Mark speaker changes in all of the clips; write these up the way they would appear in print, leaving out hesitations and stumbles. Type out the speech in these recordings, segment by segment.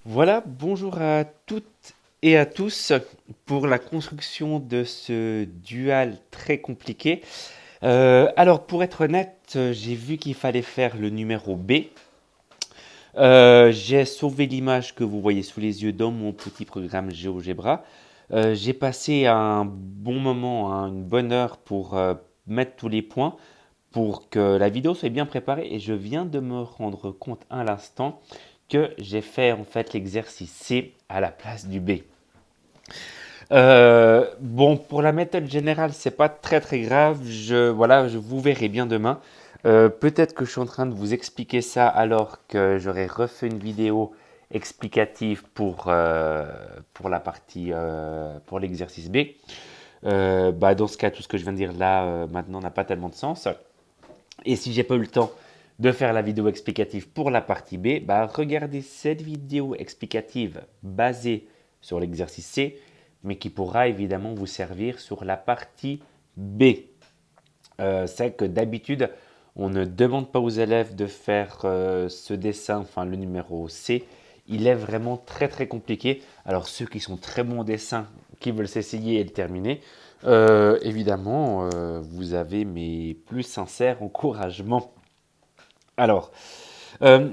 Speaker 1: Voilà, bonjour à toutes et à tous pour la construction de ce dual très compliqué. Alors pour être honnête, j'ai vu qu'il fallait faire le numéro B. J'ai sauvé l'image que vous voyez sous les yeux dans mon petit programme GeoGebra. J'ai passé un bon moment, hein, une bonne heure pour mettre tous les points pour que la vidéo soit bien préparée et je viens de me rendre compte à l'instant que j'ai fait en fait l'exercice C à la place du B. Bon, pour la méthode générale, c'est pas très très grave. Voilà, je vous verrai bien demain. Peut-être que je suis en train de vous expliquer ça alors que j'aurais refait une vidéo explicative pour la partie pour l'exercice B. Dans ce cas, tout ce que je viens de dire là maintenant n'a pas tellement de sens. Et si j'ai pas eu le temps de faire la vidéo explicative pour la partie B, regardez cette vidéo explicative basée sur l'exercice C, mais qui pourra évidemment vous servir sur la partie B. C'est que d'habitude, on ne demande pas aux élèves de faire ce dessin, enfin le numéro C. Il est vraiment très très compliqué. Alors ceux qui sont très bons au dessin, qui veulent s'essayer et le terminer, évidemment, vous avez mes plus sincères encouragements. Alors, euh,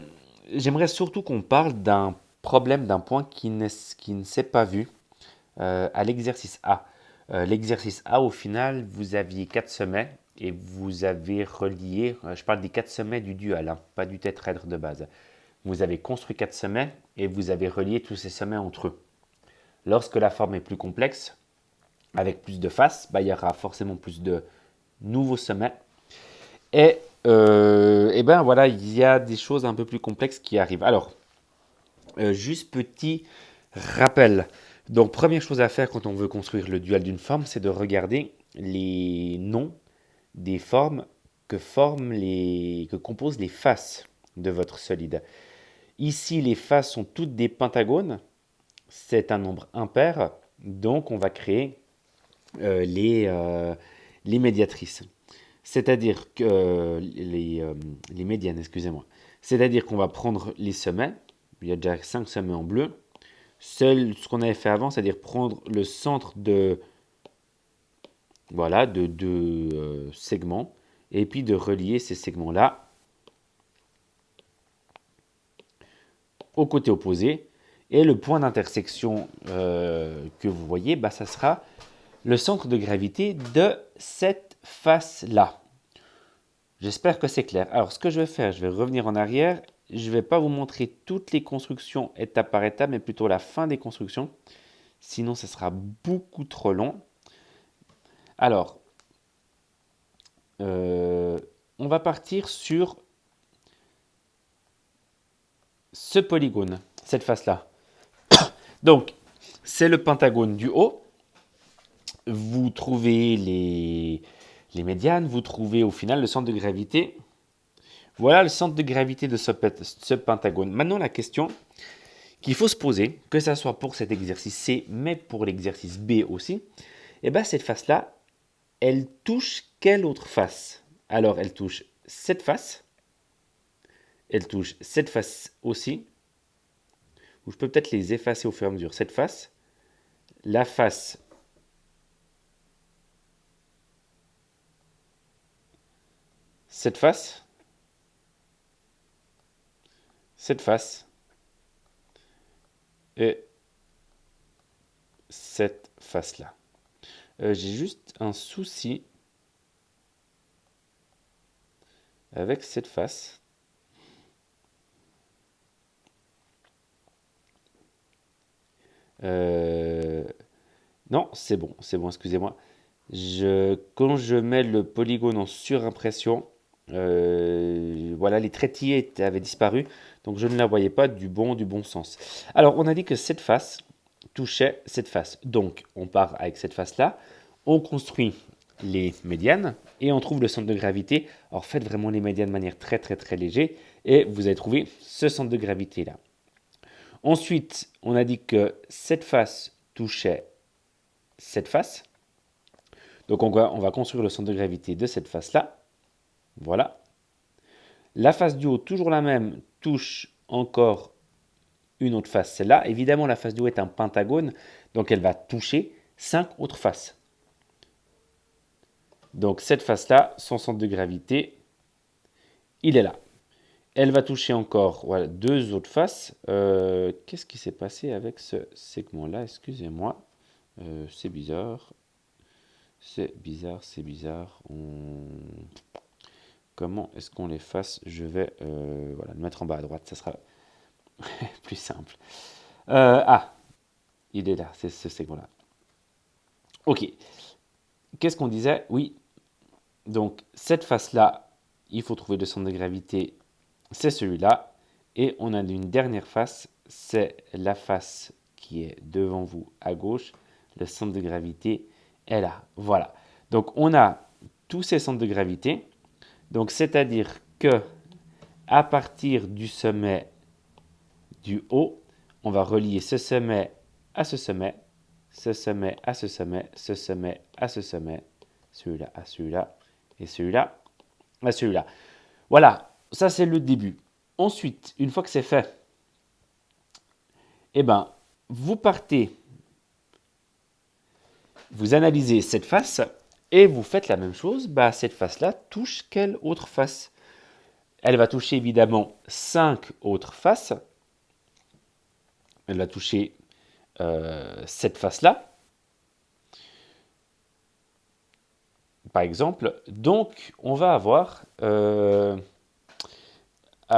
Speaker 1: j'aimerais surtout qu'on parle d'un problème, d'un point qui ne s'est pas vu à l'exercice A. L'exercice A, au final, vous aviez 4 sommets et vous avez relié, je parle des 4 sommets du dual, hein, pas du tétraèdre de base. Vous avez construit 4 sommets et vous avez relié tous ces sommets entre eux. Lorsque la forme est plus complexe, avec plus de faces, il y aura forcément plus de nouveaux sommets. Et ben voilà, il y a des choses un peu plus complexes qui arrivent. Alors, juste petit rappel. Donc, première chose à faire quand on veut construire le dual d'une forme, c'est de regarder les noms des formes que composent les faces de votre solide. Ici, les faces sont toutes des pentagones. C'est un nombre impair, donc on va créer euh, les, euh, les médiatrices. C'est-à-dire que les médianes, excusez-moi. C'est-à-dire qu'on va prendre les sommets. Il y a déjà 5 sommets en bleu. Seul ce qu'on avait fait avant, c'est-à-dire prendre le centre de voilà de deux segments et puis de relier ces segments-là au côté opposé. Et le point d'intersection que vous voyez, ça sera le centre de gravité de cette face-là. J'espère que c'est clair. Alors, ce que je vais faire, je vais revenir en arrière. Je ne vais pas vous montrer toutes les constructions étape par étape, mais plutôt la fin des constructions. Sinon, ça sera beaucoup trop long. Alors, euh, on va partir sur ce polygone, cette face-là. Donc, c'est le pentagone du haut. Vous trouvez les médianes, vous trouvez au final le centre de gravité. Voilà le centre de gravité de ce pentagone. Maintenant, la question qu'il faut se poser, que ce soit pour cet exercice C, mais pour l'exercice B aussi, cette face-là, elle touche quelle autre face? Alors, elle touche cette face, elle touche cette face aussi, ou je peux peut-être les effacer au fur et à mesure. Cette face, la face, cette face, cette face et cette face-là. J'ai juste un souci avec cette face. Euh, non, c'est bon, excusez-moi. Quand je mets le polygone en surimpression, voilà, les traitillés avaient disparu, donc je ne la voyais pas du bon sens. Alors, on a dit que cette face touchait cette face. Donc, on part avec cette face-là, on construit les médianes et on trouve le centre de gravité. Alors, faites vraiment les médianes de manière très très très légère et vous allez trouver ce centre de gravité-là. Ensuite, on a dit que cette face touchait cette face. Donc on va construire le centre de gravité de cette face-là. Voilà. La face du haut, toujours la même, touche encore une autre face. Celle-là, évidemment, la face du haut est un pentagone, donc elle va toucher 5 autres faces. Donc cette face-là, son centre de gravité, il est là. Elle va toucher encore voilà, 2 autres faces. Qu'est-ce qui s'est passé avec ce segment-là? Excusez-moi. C'est bizarre. C'est bizarre, c'est bizarre. Comment est-ce qu'on les fasse? Je vais voilà, le mettre en bas à droite, ça sera plus simple. Il est là, c'est ce segment-là. Ok. Qu'est-ce qu'on disait? Oui. Donc, cette face-là, il faut trouver le centre de gravité, c'est celui-là. Et on a une dernière face, c'est la face qui est devant vous à gauche. Le centre de gravité est là. Voilà. Donc, on a tous ces centres de gravité. Donc, c'est-à-dire que à partir du sommet du haut, on va relier ce sommet à ce sommet, ce sommet à ce sommet, ce sommet à ce sommet, celui-là à celui-là, et celui-là à celui-là. Voilà, ça c'est le début. Ensuite, une fois que c'est fait, eh ben, vous partez, vous analysez cette face et vous faites la même chose. Bah, cette face-là touche quelle autre face? Elle va toucher évidemment 5 autres faces. Elle va toucher cette face-là, par exemple. Donc, on va avoir à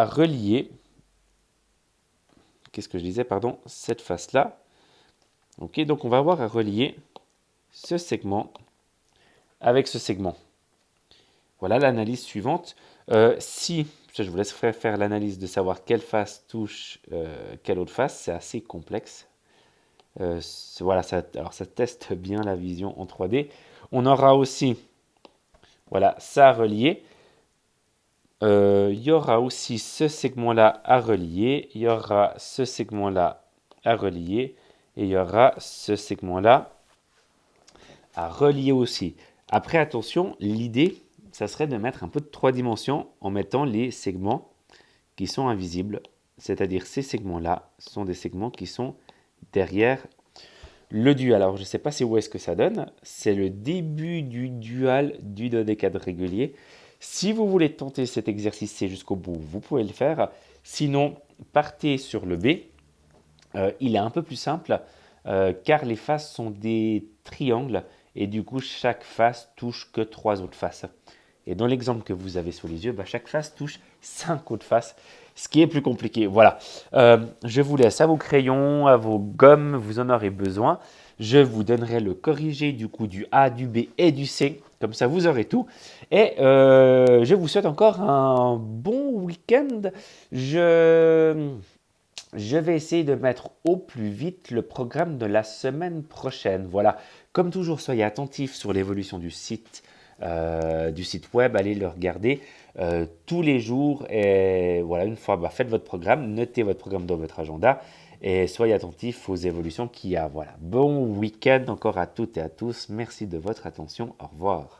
Speaker 1: relier, qu'est-ce que je disais, pardon, cette face-là. Ok, donc on va avoir à relier ce segment avec ce segment. Voilà l'analyse suivante. Si, je vous laisse faire l'analyse de savoir quelle face touche quelle autre face, c'est assez complexe. Voilà, alors ça teste bien la vision en 3D. On aura aussi, voilà, ça à relier. Il y aura aussi ce segment-là à relier. Il y aura ce segment-là à relier. Et il y aura ce segment-là à relier aussi. Après, attention, l'idée, ça serait de mettre un peu de 3 dimensions en mettant les segments qui sont invisibles. C'est-à-dire ces segments-là sont des segments qui sont derrière le dual. Alors, je ne sais pas où est-ce que ça donne. C'est le début du dual du dodécadre régulier. Si vous voulez tenter cet exercice jusqu'au bout, vous pouvez le faire. Sinon, partez sur le B. Il est un peu plus simple car les faces sont des triangles et du coup, chaque face touche que 3 autres faces. Et dans l'exemple que vous avez sous les yeux, chaque face touche 5 autres faces, ce qui est plus compliqué. Voilà, je vous laisse à vos crayons, à vos gommes, vous en aurez besoin. Je vous donnerai le corrigé du coup du A, du B et du C, comme ça vous aurez tout. Et je vous souhaite encore un bon week-end. Je vais essayer de mettre au plus vite le programme de la semaine prochaine. Voilà, comme toujours, soyez attentifs sur l'évolution du site web, allez le regarder tous les jours. Et voilà, une fois faites votre programme, notez votre programme dans votre agenda et soyez attentifs aux évolutions qu'il y a. Voilà, bon week-end encore à toutes et à tous. Merci de votre attention. Au revoir.